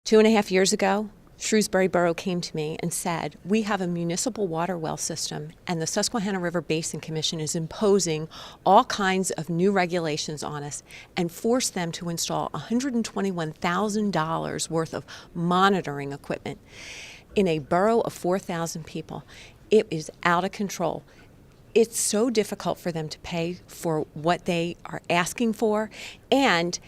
2.5 years ago, Shrewsbury Borough came to me and said, we have a municipal water well system and the Susquehanna River Basin Commission is imposing all kinds of new regulations on us and forced them to install $121,000 worth of monitoring equipment in a borough of 4,000 people. It is out of control. It's so difficult for them to pay for what they are asking for, and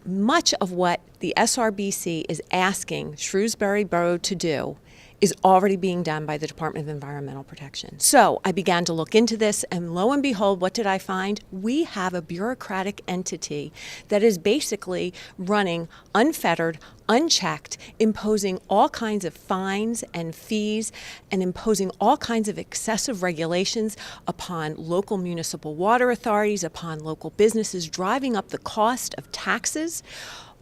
much of what the SRBC is asking Shrewsbury Borough to do is already being done by the Department of Environmental Protection. So I began to look into this, and lo and behold, what did I find? We have a bureaucratic entity that is basically running unfettered, unchecked, imposing all kinds of fines and fees and imposing all kinds of excessive regulations upon local municipal water authorities, upon local businesses, driving up the cost of taxes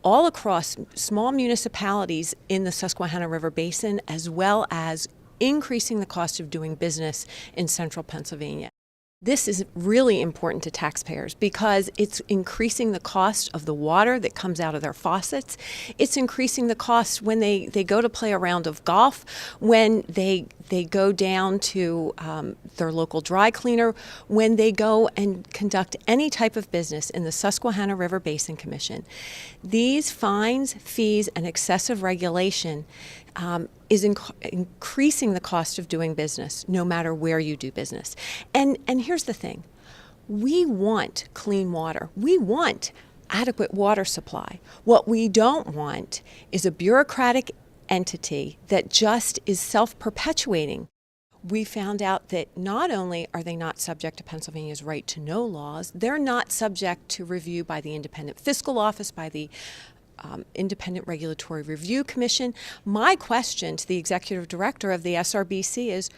all across small municipalities in the Susquehanna River Basin, as well as increasing the cost of doing business in central Pennsylvania. This is really important to taxpayers because it's increasing the cost of the water that comes out of their faucets. It's increasing the cost when they go to play a round of golf, when they go down to their local dry cleaner, when they go and conduct any type of business in the Susquehanna River Basin Commission. These fines, fees, and excessive regulation is increasing the cost of doing business, no matter where you do business. And here's the thing. We want clean water. We want adequate water supply. What we don't want is a bureaucratic entity that just is self-perpetuating. We found out that not only are they not subject to Pennsylvania's right to know laws, they're not subject to review by the Independent Fiscal Office, by the Independent Regulatory Review Commission. My question to the executive director of the SRBC is,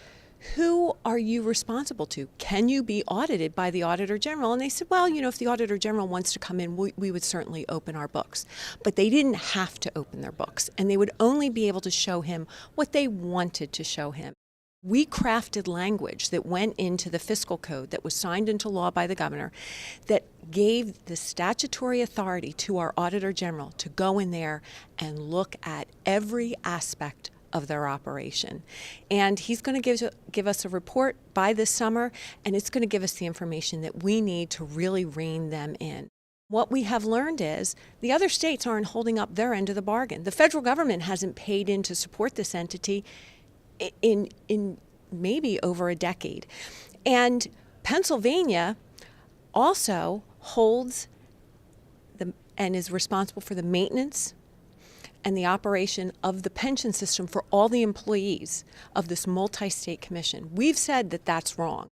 who are you responsible to? Can you be audited by the Auditor General? And they said, well, if the Auditor General wants to come in, we would certainly open our books. But they didn't have to open their books, and they would only be able to show him what they wanted to show him. We crafted language that went into the fiscal code that was signed into law by the governor that gave the statutory authority to our Auditor General to go in there and look at every aspect of their operation. And he's going to give us a report by this summer, and it's going to give us the information that we need to really rein them in. What we have learned is the other states aren't holding up their end of the bargain. The federal government hasn't paid in to support this entity in maybe over a decade. And Pennsylvania also holds and is responsible for the maintenance and the operation of the pension system for all the employees of this multi-state commission. We've said that that's wrong.